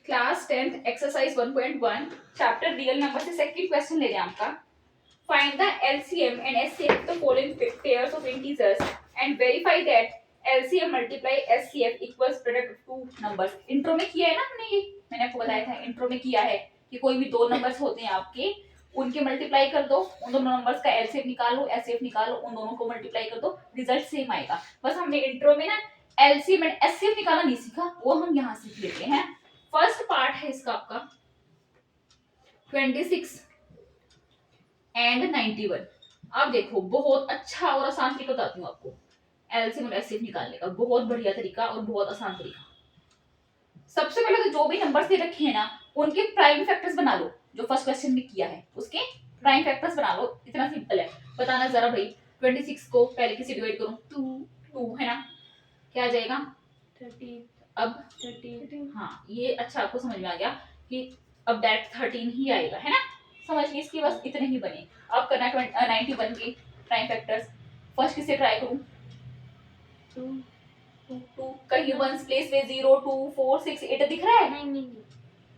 Class 10th exercise 1.1 chapter real number से second question ले रहे हैं आपका. Find the LCM and HCF of the following pairs of integers and verify that LCM multiply HCF equals product of two numbers. Intro में किया है ना हमने, ये मैंने आपको बताया था. इंट्रो में किया है कि कोई भी दो नंबर्स होते हैं आपके, उनके मल्टीप्लाई कर दो, उन दोनों नंबर्स का एलसीएम निकालो, एचसीएफ निकालो, उन दोनों को मल्टीप्लाई कर दो, रिजल्ट सेम आएगा. बस हमने इंट्रो में ना एलसीएम एंड एचसीएफ निकालना नहीं सीखा, वो हम यहाँ सीख लेते हैं. फर्स्ट पार्ट है इसका आपका 26 एंड 91. अब देखो बहुत अच्छा और आसान तरीका बताती हूँ आपको एलसीएम और एचसीएफ निकालने का. बहुत बढ़िया तरीका और बहुत आसान तरीका. सबसे पहले तो जो भी नंबर्स दे रखे हैं ना, उनके प्राइम फैक्टर्स बना लो. जो फर्स्ट क्वेश्चन में किया है उसके प्राइम फैक्टर्स बना लो. इतना सिंपल है. बताना जरा भाई. 26 को पहले किसी डिवाइड करूं, 2 है ना, क्या आ जाएगा 30. अब 30 हाँ, ये अच्छा आपको समझ में आ गया कि अब दैट 13 ही आएगा, है ना. समझ गए. इसके बस इतने ही बने. अब करना 91 के प्राइम फैक्टर्स. फर्स्ट किसे ट्राई करूं, 2 कहीं वंस प्लेस पे 0 2 4 6 8 दिख रहा है. नहीं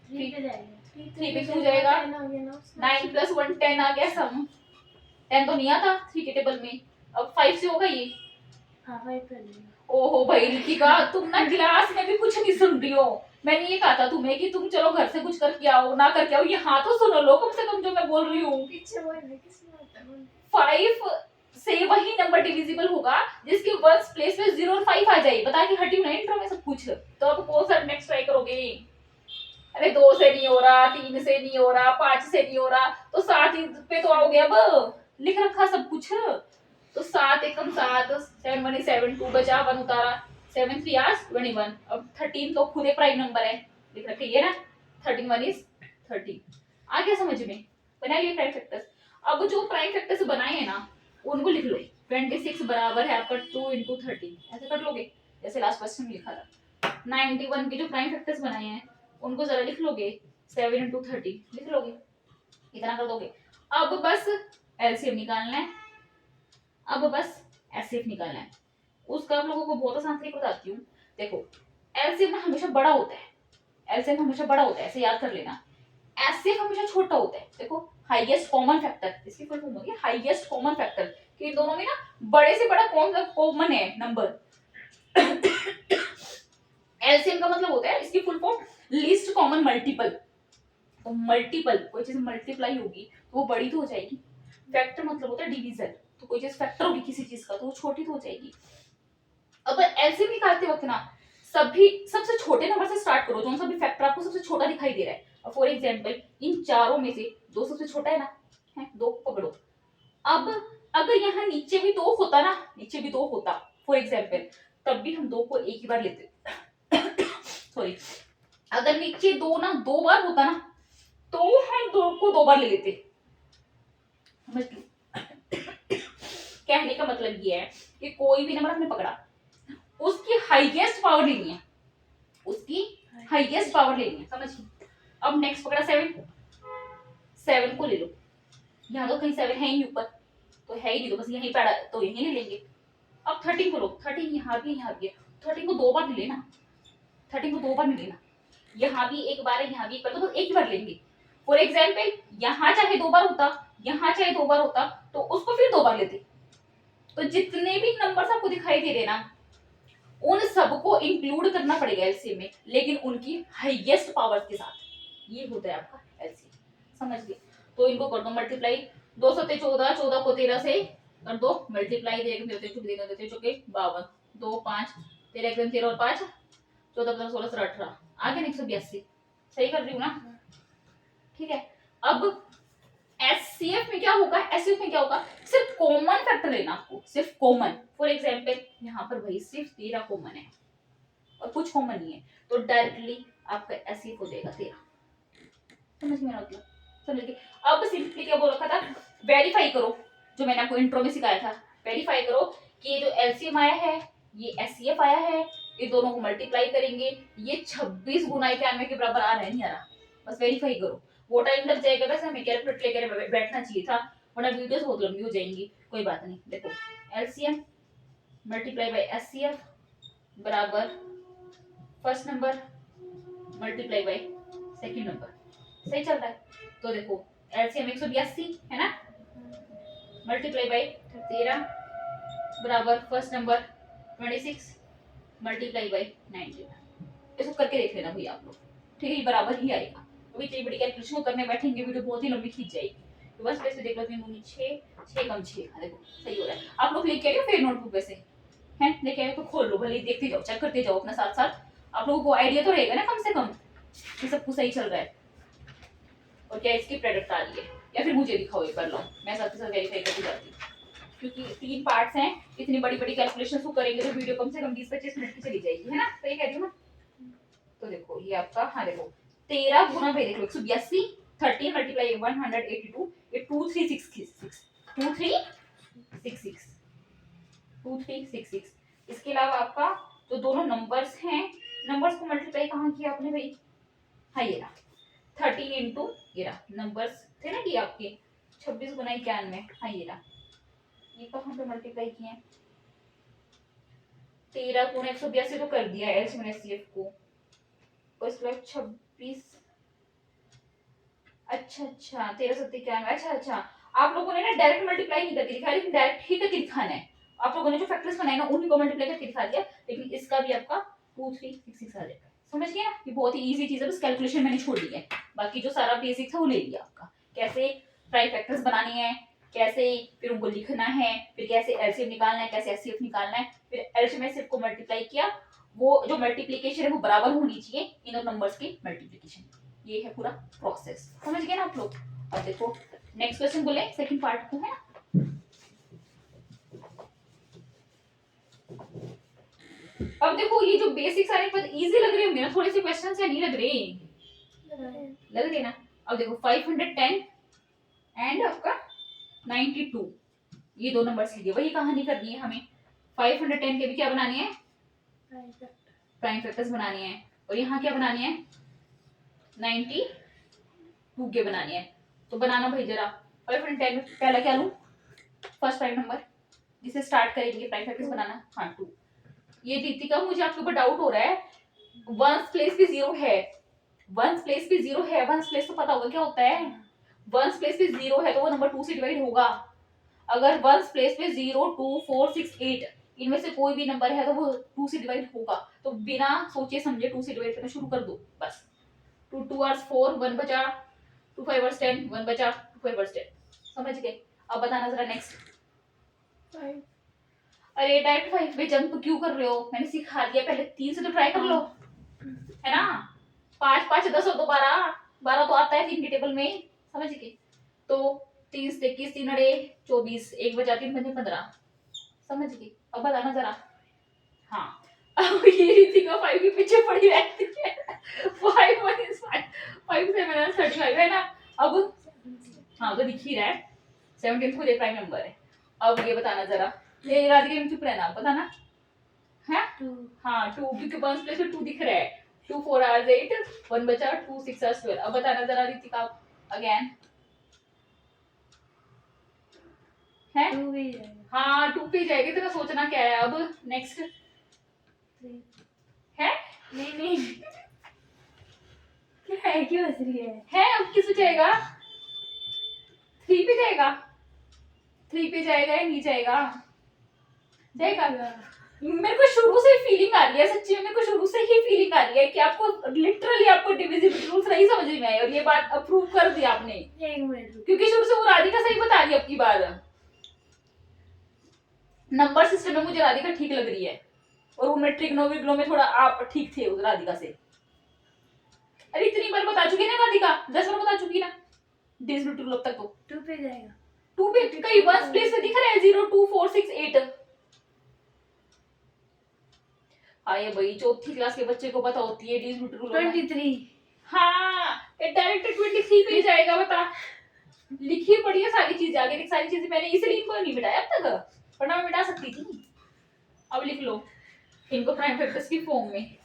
3 पे जाएगा. 3 पे क्यों जाएगा, 9 + 1 10 आ गया. सम 10 तो नहीं आता 3 के टेबल में. अब 5 से होगा ये. हाँ 5 कर लिया. ओहो भाई रितिका, तुम ना क्लास में भी कुछ नहीं सुन रही हो. मैंने ये कहा था तुम्हें कि तुम चलो घर से कुछ करके आओ, ना करके आओ, यहाँ तो सुनो लो कम से कम जो मैं बोल रही हूँ. पीछे वो है किसमें होता है 5 से वही नंबर डिविजिबल होगा जिसके वंस प्लेस में 0 और 5 आ जाए. बता के हटी नहीं इंट्रो में सब कुछ. तो अब कौन सा नेक्स्ट ट्राई करोगे. अरे 2 से नहीं हो रहा, 3 से नहीं हो रहा, 5 से नहीं हो रहा, तो 7 पे तो आओगे. अब लिख रखा सब कुछ. तो 7 एकम 7, 7 1 7 2 बचा, 1 उतारा, 7 3 21. अब 13 तो खुद ही प्राइम नंबर है, लिख रखे ये ना. 13 1 is 30. आ गया समझ में. बना लिए प्राइम फैक्टर्स. अब जो प्राइम फैक्टर्स बनाए हैं ना, उनको लिख लो. 26 बराबर है आपका 2 × 30. ऐसे कर लोगे जैसे लास्ट क्वेश्चन में लिखा था. 91 के जो प्राइम फैक्टर्स बनाए हैं उनको जरा लिख लोगे. 7 × 30 लिख लोगे. इतना कर दोगे. अब बस एलसीएम निकालना है. अब बस एचसीएफ निकालना है. उसका आप लोगों को बहुत आसान तरीका बताती हूँ. देखो एलसीएम ना हमेशा बड़ा होता है. एलसीएम हमेशा बड़ा होता है, ऐसे याद कर लेना. एचसीएफ हमेशा छोटा होता है. देखो हाईएस्ट कॉमन फैक्टर, इसकी फुल फॉर्म होगी हाईएस्ट कॉमन फैक्टर. कि इन दोनों में ना बड़े से बड़ा कौन सा कॉमन है नंबर. एलसीएम का मतलब होता है, इसकी full form least common multiple. तो मल्टीपल कोई चीज मल्टीप्लाई होगी तो वो बड़ी तो हो जाएगी. फैक्टर मतलब होता है डिवीजन. तो कोई चीज फैक्टर होगी किसी चीज का तो वो छोटी तो हो जाएगी. अब एलसीएम निकालते वक्त ना सभी सबसे छोटे नंबर से स्टार्ट करो. जो सा भी फैक्टर आपको सबसे छोटा दिखाई दे रहा है. फॉर एग्जांपल इन चारों में से 2 सबसे छोटा है ना, है 2 पकड़ो. अब अगर यहाँ नीचे भी 2 होता ना, नीचे भी 2 होता फॉर एग्जांपल, तब भी हम 2 को एक ही बार लेते. सॉरी, अगर नीचे 2 ना 2 बार होता ना, तो हम 2 को 2 बार ले लेते. समझ लो. कहने का मतलब ये है कि कोई भी नंबर हमने पकड़ा, उसकी हाईएस्ट पावर लेनी है. उसकी हाईएस्ट पावर लेनी है. समझिए. अब नेक्स्ट पकड़ा 7 को ले लो. यहाँ तो कहीं 7 है ही ऊपर, तो है ही नहीं, तो बस यहीं पड़ा तो यहीं ले लेंगे. अब 13 को लो. 13 यहाँ भी यहाँ भी है. 13 को 2 बार ले लेना. 13 को 2 बार नहीं लेना. यहाँ भी एक बार है, यहाँ भी एक बार, तो बस एक ही बार लेंगे. फॉर एग्जाम्पल यहाँ चाहे 2 बार होता, यहाँ चाहे 2 बार होता, तो उसको फिर 2 बार लेते. तो जितने भी नंबर्स आपको दिखाई दे रहे ना, उन सबको इंक्लूड करना पड़ेगा एलसीएम में, लेकिन उनकी हाईएस्ट पावर के साथ. ये होता है आपका एलसीएम. समझ गए. तो इनको कर दो मल्टीप्लाई. 2 7 14, 14 को 13 से कर दो मल्टीप्लाई. 52 2 5 13 13 और 5 14 15 16 17 18 आ गया 182. सही कर रही हूँ ना. ठीक है. अब एचसीएफ में क्या होगा, एचसीएफ में क्या होगा, सिर्फ कॉमन फैक्टर लेना आपको. सिर्फ कॉमन. फॉर एग्जांपल यहाँ पर भाई सिर्फ 13 कॉमन है और कुछ कॉमन नहीं है, तो डायरेक्टली आपका एचसीएफ हो जाएगा 13. समझ में मतलब. समझ गए. अब सिंपली क्या बोल रखा था, वेरीफाई करो. जो मैंने आपको इंट्रो में सिखाया था, वेरीफाई करो कि ये जो एलसीएम आया है, ये एचसीएफ आया है, ये दोनों को मल्टीप्लाई करेंगे, ये 26 × 91 के बराबर आ रहा है नहीं आ रहा. बस वेरीफाई करो. वो टाइम लग जाएगा. वैसे हमें कैलकुलेट लेकर बैठना चाहिए था, वरना वीडियोस बहुत लंबी हो जाएंगी. कोई बात नहीं. देखो एलसीएम मल्टीप्लाई बाय एचसीएफ बराबर first number multiply by second number सही चल रहा है। तो देखो एलसीएम 182 है ना, मल्टीप्लाई बाय 13 बराबर फर्स्ट नंबर 26 मल्टीप्लाई बाय 19। इसको करके देख लेना भैया आप लोग, ठीक है, बराबर ही आएगा। अभी इतनी बड़ी कैलकुलेशन को करने बैठेंगे वीडियो बहुत ही लंबी खींच जाएगी। तो बस वैसे देख लो 3 दूनी 6 6 कम 6, देखो सही हो रहा है। आप लोग लिख के आए फिर नोटबुक वैसे हैं, लेके आए तो खोल लो, भले देखते जाओ, चेक करते जाओ अपना साथ साथ, आप लोगों को आइडिया तो रहेगा ना कम से कम कि सब कुछ सही चल रहा है और क्या इसकी प्रोडक्ट आ रही है। या फिर मुझे दिखाओ एक बार, लो मैं साथ के साथ वेरीफाई करती जाती हूँ, क्योंकि 3 पार्ट्स हैं, इतनी बड़ी बड़ी कैलकुलेशंस को करेंगे तो वीडियो कम से कम 20-25 मिनट की चली जाएगी, है ना, सही कह रही हूँ ना। तो देखो ये आपका, हाँ देखो 13 गुना भाई देखो 182 30 मल्टीप्लाई 182 ये 2366 2366 2366। इसके अलावा आपका जो दोनों नंबर्स हैं, नंबर्स को मल्टीप्लाई कहाँ किया आपने भाई, हाँ ये रहा 13 इंटू ये रहा, नंबर्स थे ना ये आपके 26 गुना 91, हाँ ये रहा, ये कहाँ पे मल्टीप्लाई किए हैं, 13 गुना 182 तो कर दिया एलसीएम और एचसीएफ को, और इसके बाद 26, अच्छा 13 7 91, अच्छा आप लोगों ने ना डायरेक्ट मल्टीप्लाई नहीं करके दिखाया, लेकिन डायरेक्ट ही करके दिखाना है। आप लोगों ने जो फैक्टर्स बनाए ना उन्हीं को मल्टीप्लाई करके दिखा दिया, लेकिन इसका भी आपका 2366 आ जाएगा। समझ गए ना, ये बहुत ही इजी चीज है, बस कैलकुलेशन मैंने छोड़ दी है, बाकी जो सारा बेसिक था वो ले लिया आपका, कैसे प्राइम फैक्टर्स बनाने हैं, कैसे फिर उनको लिखना है, फिर कैसे एलसीएम निकालना है, कैसे एचसीएफ निकालना है, फिर एलसीएम एचसीएफ को मल्टीप्लाई किया, वो जो मल्टीप्लिकेशन है वो बराबर होनी चाहिए इन नंबर्स की मल्टीप्लिकेशन, ये है पूरा प्रोसेस। समझ गए ना आप लोग। अब देखो नेक्स्ट क्वेश्चन बोले सेकंड पार्ट को, है अब देखो ये जो बेसिक सारे पद इजी लग रहे होंगे ना, थोड़े से क्वेश्चंस या नहीं लग रहे, लग रहे ना। अब देखो 510 एंड आपका 92, ये दो नंबर्स लिए वही कहानी करनी है हमें। 510 के भी क्या बनानी है, प्राइम फैक्टर्स बनानी है, और यहाँ क्या बनानी है 92 के बनानी है। तो बनाना भाई जरा, 510 में पहला क्या लूं, फर्स्ट प्राइम नंबर जिसे स्टार्ट करेंगे प्राइम फैक्टर्स बनाना, हाँ 2। ये दीपिका मुझे आपके ऊपर डाउट हो रहा है, वंस प्लेस पे जीरो है, वंस प्लेस पे जीरो है, वंस प्लेस तो पता होगा क्या होता है, वंस प्लेस पे जीरो है तो वो नंबर 2 से डिवाइड होगा। अगर वंस प्लेस पे 0 2 4 6 8 इनमें से कोई भी नंबर है तो वो 2 से डिवाइड होगा, तो बिना सोचे समझे 2 से डिवाइड करना शुरू कर दो बस। 2 2 आवर्स 4 1 बचा, 2 5 आवर्स 10 1 बचा, 2 5 आवर्स 10। समझ गए। अब बताना जरा नेक्स्ट। 5। अरे डायरेक्ट 5 पे जंप क्यों कर रहे हो, मैंने सिखा दिया, पहले 3 से तो ट्राई कर लो, है ना। 5 5 10 हो तो 12 12 तो आता है 3 के टेबल में, समझ गए। तो 3 से 21 3 अड़े 24 1 बचा 3 बचे 15, समझ गए। अब बताना जरा, हाँ अब ये रीति का 5 के पीछे पड़ी रहती है, 5 1 is 5 5 से मेरा 35 है ना। अब हाँ तो दिख ही रहा है 17 खुद एक प्राइम नंबर है। अब ये बताना जरा, ये राधिका में चुप रहना, बताना है, हाँ 2 क्योंकि 1 प्लेस में 2 दिख रहा है, 2 4 आवर्स 8 1 बचा 2 6 आवर्स 12। अब बताना जरा रीतिका अगेन है, 2 पे जाएगा, हाँ 2 पे जाएगी, तेरा सोचना क्या है। अब नेक्स्ट है, नहीं क्या है, क्यों हंस रही है, अब किस पे जाएगा, 3 पे जाएगा, 3 पे जाएगा या नहीं जाएगा, जाएगा। मेरे को शुरू से फीलिंग आ रही है, सच्ची में मेरे को शुरू से ही फीलिंग आ रही है कि आपको लिटरली आपको डिविजिबल रूल्स नहीं समझ में आए, और ये बात अप्रूव कर दी आपने, एक मिनट, क्योंकि शुरू से वो राधिका सही बता रही है। अब की बार नंबर सिस्टम में मुझे राधिका ठीक लग रही है, और उनमें ट्रिग्नोमेट्री में थोड़ा आप ठीक थे उस राधिका से। अरे इतनी बार बता चुकी ना राधिका, 10 बार बता चुकी ना डिविजिबल रूल। अब तक तो 2 पे जाएगा, 2 पे कहीं 1 प्लेस से दिख रहा है 0 2 4 6 8। आए भाई चौथी क्लास के बच्चे को पता होती है डिविजिबल रूल 23। हाँ ये डायरेक्ट 23 पे जाएगा, बता। लिखी पड़ी है सारी चीजें आगे, सारी चीजें मैंने इसलिए इनको नहीं मिटाया अब तक, वरना मैं मिटा सकती थी। अब लिख लो इनको प्राइम फैक्टर्स की फॉर्म में,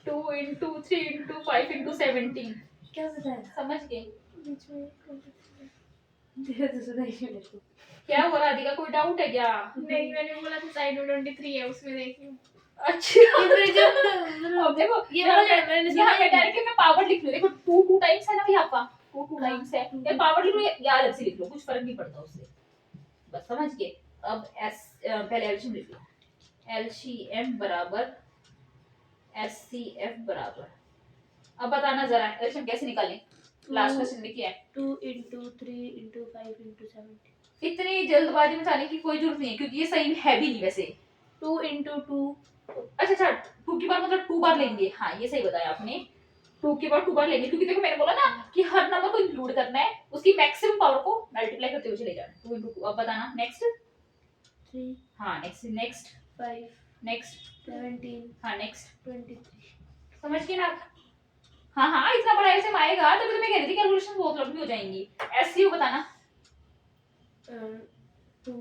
2 into 3 into 5 into 17। क्या बताया, समझ गए। क्या हुआ राधिका, कोई डाउट है क्या? नहीं, मैंने बोला था साइड में 23 है, उसमें देखिए। अच्छा अब देखो यहाँ पे डायरेक्टली मैं पावर लिख लूं, देखो टाइम्स है, या पावर लिख लो या अलग से लिख लो, कुछ फर्क नहीं पड़ता उससे, बस समझ गए। अब एस पहले एलसीएम लिख लो, एलसीएम बराबर एचसीएफ बराबर, अब बताना जरा एलसीएम कैसे निकालें। लास्ट क्वेश्चन में क्या है, 2 into 3 into 5 into 70. इतनी जल्दबाजी में जाने की कोई जरूरत नहीं है क्योंकि ये सही है भी नहीं वैसे। 2 into 2. अच्छा 2 की बार मतलब 2 बार लेंगे, हाँ ये सही बताया आपने, 2 की बार 2 बार लेंगे क्योंकि देखो मैंने बोला ना कि हर नंबर को इंक्लूड करना है, उसकी मैक्सिमम पावर को मल्टीप्लाई करते हुए चले जाना, 2 into 2। अब बताना नेक्स्ट, 3, हाँ नेक्स्ट 5, नेक्स्ट 17, हाँ नेक्स्ट 23. समझ गए ना आप? हाँ इतना बड़ा एलसीएम आएगा तभी तो मैं कह रही थी कैलकुलेशन बहुत लंबी हो जाएंगी। एससीयू बताना, 2.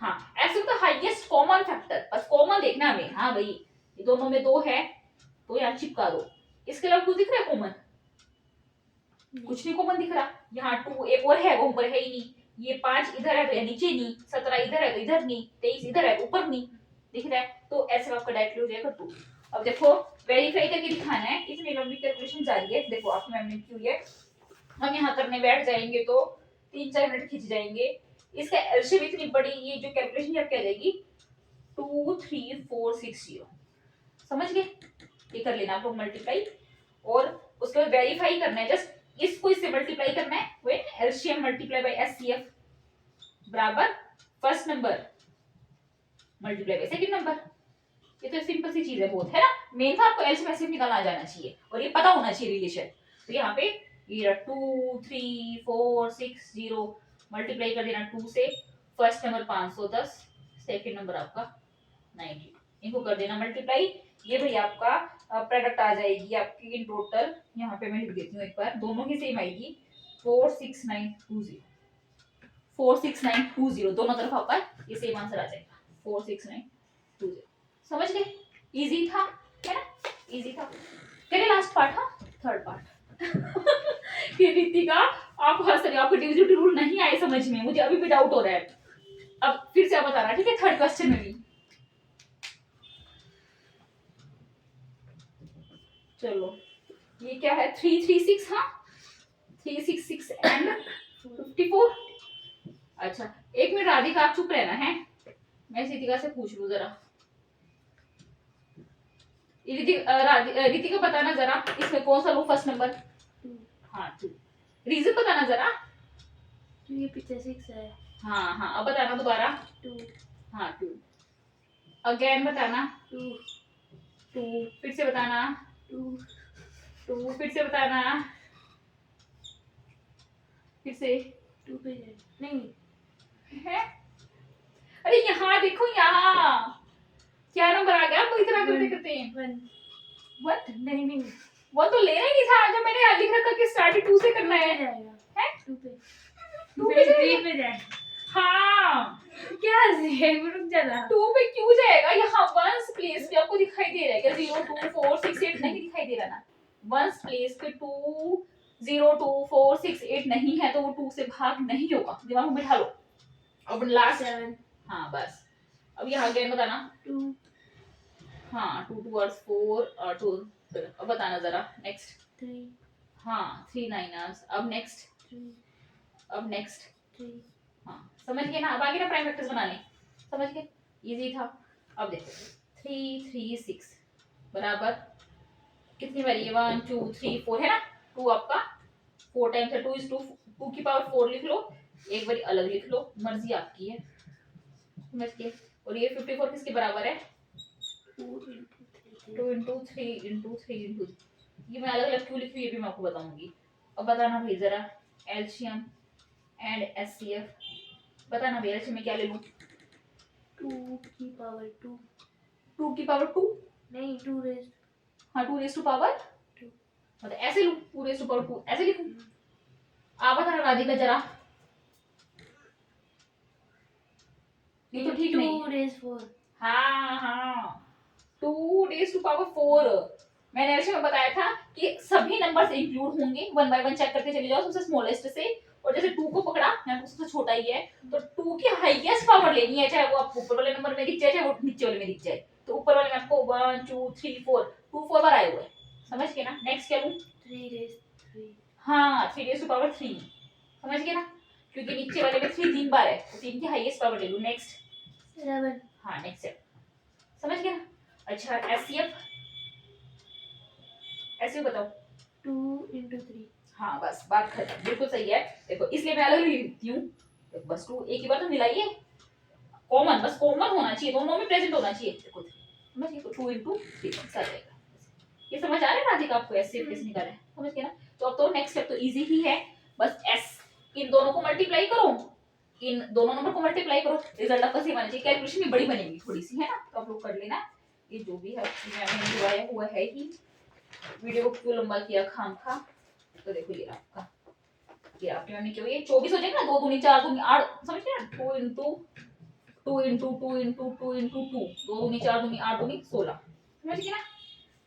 हाँ एससीयू तो हाईएस्ट कॉमन फैक्टर, बस कॉमन देखना हमें, हाँ भाई ये दोनों में 2 है तो यहाँ चिपका दो, इसके अलावा कुछ दिख रहा है कॉमन, कुछ नहीं कॉमन दिख रहा। यहाँ 2 एक और है वो ऊपर है ही नहीं, ये 5 इधर है तो यहाँ नीचे नहीं, 17 इधर है तो इधर नहीं, 23 इधर है तो ऊपर नहीं दिख रहा है, तो ऐसे आपका डायरेक्टली हो जाएगा 2। अब देखो वेरीफाई करके दिखाना है, इतनी लंबी कैलकुलेशन जारी है, देखो आपकी मैम ने क्यों है, हम यहाँ करने बैठ जाएंगे तो 3-4 मिनट खींच जाएंगे। इसका एलसीएम इतनी बड़ी, ये जो कैलकुलेशन आपकी आ जाएगी 23460, समझ गए? ये कर लेना आप लोग मल्टीप्लाई, और उसके बाद वेरीफाई करना है, जस्ट इसको इससे मल्टीप्लाई करना है, वो एलसीएम मल्टीप्लाई बाय एचसीएफ बराबर first number multiply by second number. ये तो सिंपल सी चीज है बहुत, है ना? मेन था आपको एलसीएम एचसीएफ निकालना आ जाना चाहिए और ये पता होना चाहिए रिलेशन। तो यहाँ पे ये 23460 मल्टीप्लाई कर देना 2 से, फर्स्ट नंबर 510, सेकंड नंबर आपका 90, इनको कर देना मल्टीप्लाई। ये भाई आपका प्रोडक्ट आ जाएगी आपकी इन टोटल, यहाँ पे मैं लिख देती हूँ एक बार, दोनों की सेम आएगी 46920, 46920 दोनों तरफ आपका ये सेम आंसर आ जाएगा 46920। समझ गए? इजी था, है ना? इजी था। चलिए लास्ट पार्ट, हाँ थर्ड पार्ट। ये रितिका आप हंस रहे हो, आपको डिविजिबिलिटी रूल नहीं आए समझ में, मुझे अभी भी डाउट हो रहा है। अब फिर से आप बता रहा, ठीक है? थर्ड क्वेश्चन में भी चलो, ये क्या है 336, हाँ 366 एंड 54। अच्छा एक मिनट राधिका आप चुप रहना है, मैं रितिका से पूछ लूं जरा। रितिका बताना जरा इसमें कौन सा लो फर्स्ट नंबर? 2. हाँ 2, रीजन बताना जरा। तो ये पीछे 6 है. हाँ अब बताना दोबारा। 2. हाँ 2, अगेन बताना 2. 2, फिर से बताना 2. 2, फिर से बताना, फिर से 2 पे है नहीं है। अरे यहाँ देखो, यहाँ क्या नंबर आ गया आपको इतना करते करते? 1. व्हाट? नहीं वो तो लेना ही नहीं था, जो मैंने लिख रखा कि स्टार्ट 2 से करना है। जाएगा है 2 पे 2 पे 3 पे जाएगा. हाँ क्या है रुक जाना. 2 पे क्यों जाएगा? यहाँ वंस प्लेस पे आपको दिखाई दे रहा है क्या 0 2 4 6 8? नहीं दिखाई दे रहा ना, वंस प्लेस पे 2 0 2 4 6 8 नहीं है तो वो 2 से भाग नहीं होगा, दिमाग में बिठा लो। अब लास्ट 7. हाँ बस, अब यहाँ अगेन बताना 2. हाँ 2 2 4 और 2, अब बताना जरा नेक्स्ट। 3. हाँ 3 9, अब नेक्स्ट, 3. अब नेक्स्ट 3. हाँ समझ गए ना? अब आगे ना प्राइम वेक्टर्स बनाने, समझ गए? इजी था। अब देखो 3 3 6 बराबर कितनी बारी है 1 2 3 4 है ना, 2 आपका 4 टाइम्स है, 2 is 2, 2 की पावर 4 लिख लो, एक बारी अलग लिख लो, मर्जी आपकी है, समझ गए? और ये 54 किसके बराबर है? 2 into 3 into 3 into, ये मैं अलग अलग क्यों लिखी ये भी मैं आपको बताऊंगी। अब बताना भाई जरा एलसीएम एंड एचसीएफ, बताना भाई एलसीएम में क्या ले लूं? 2 की पावर 2. 2 की पावर 2, नहीं 2 रेज. हाँ 2 रेज़ टू पावर 2. मतलब ऐसे लूं, 2 रेज़ टू पावर 2 ऐसे लिखूं? आप बताना राधिका जरा, ये तो ठीक नहीं। 2 रेज 4. हाँ 2 रेज़ टू पावर 4, मैंने ऐसे में बताया था कि सभी नंबर्स इंक्लूड होंगे, वन बाय वन चेक करते चले जाओ सबसे स्मॉलेस्ट से, और जैसे 2 को पकड़ा यहाँ पे सबसे छोटा ही है तो 2 की हाईएस्ट पावर लेनी है, चाहे वो आपको ऊपर वाले नंबर में दिख जाए चाहे वो नीचे वाले में दिख जाए, तो ऊपर वाले में आपको 1 2 3 4 2 4 बार आए हुए हैं, समझ के ना? नेक्स्ट क्या लूं? 3 रेज 3. हाँ 3 रेज टू पावर 3, समझ गए ना, क्योंकि नीचे वाले में 3 3 बार है तो 3 की हाईएस्ट पावर ले लूं। नेक्स्ट 7 हाँ नेक्स्ट है, समझ गए ना। अच्छा एचसीएफ, ऐसे बताओ। 2 into 3 हाँ बस बात खत्म, बिल्कुल सही है। देखो इसलिए मैं अलग लिखती हूँ, देखो बस 2 एक ही बार तो मिलाइए, कॉमन, बस कॉमन होना चाहिए, दोनों में प्रेजेंट होना चाहिए। देखो समझ गए, तो 2 into 3 आ जाएगा। ये समझ आ रहा है राधिका आपको ऐसे कैसे निकाला है, समझ गए ना। तो अब तो नेक्स्ट स्टेप तो इजी ही है, बस एस इन दोनों को मल्टीप्लाई करो, इन दोनों नंबर को मल्टीप्लाई करो, रिजल्ट आपका सेम आना चाहिए। कैलकुलेशन भी बड़ी बनेगी थोड़ी सी, है ना, तो आप लोग कर लेना। ये जो भी है मैंने दिखाया हुआ है ही, वीडियो को क्यों लंबा किया खामखा। तो देखो ये आपका, ये आपके मैंने क्यों ये 24 हो जाएगा ना, 2 दूनी 4 दूनी 8, समझ गए ना। 2 into 2 into 2 into 2 into 2, 2 दूनी 4 दूनी 8 दूनी 16, समझ गए ना।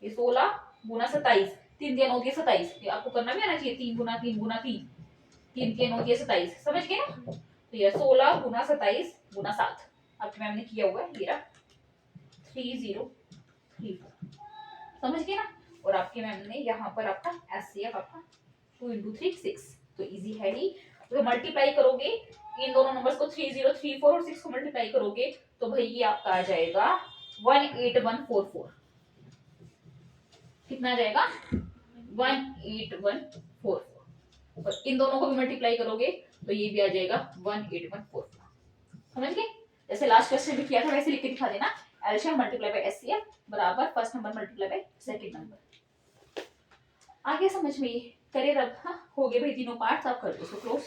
ये 16 गुना 27, 3 3 9 27, ये आपको करना भी आना चाहिए। 3 गुना 3 गुना 3, 3 3 9 27, समझ गए ना। तो ये 16 गुना 27 गुना 7 आपके मैम ने किया हुआ है, ये रहा 3034, समझ गए ना। और आपके मैम ने यहाँ पर आपका एचसीएफ आपका 2 into 3 6, तो इजी है ही। तो मल्टीप्लाई करोगे इन दोनों नंबर्स को, 3034 और 6 को मल्टीप्लाई करोगे तो भाई ये आपका आ जाएगा 18144। कितना आ जाएगा 18144, और इन दोनों को भी मल्टीप्लाई करोगे तो ये भी आ जाएगा 18144, समझ गए। जैसे लास्ट क्वेश्चन में किया था वैसे लिख के दिखा देना, एलसीएम मल्टीप्लाई बाय एचसीएफ बराबर first number multiply by second number. आगे समझ में ये करिए अब। हाँ हो गए भाई तीनों पार्ट्स, आप कर दो क्लोज।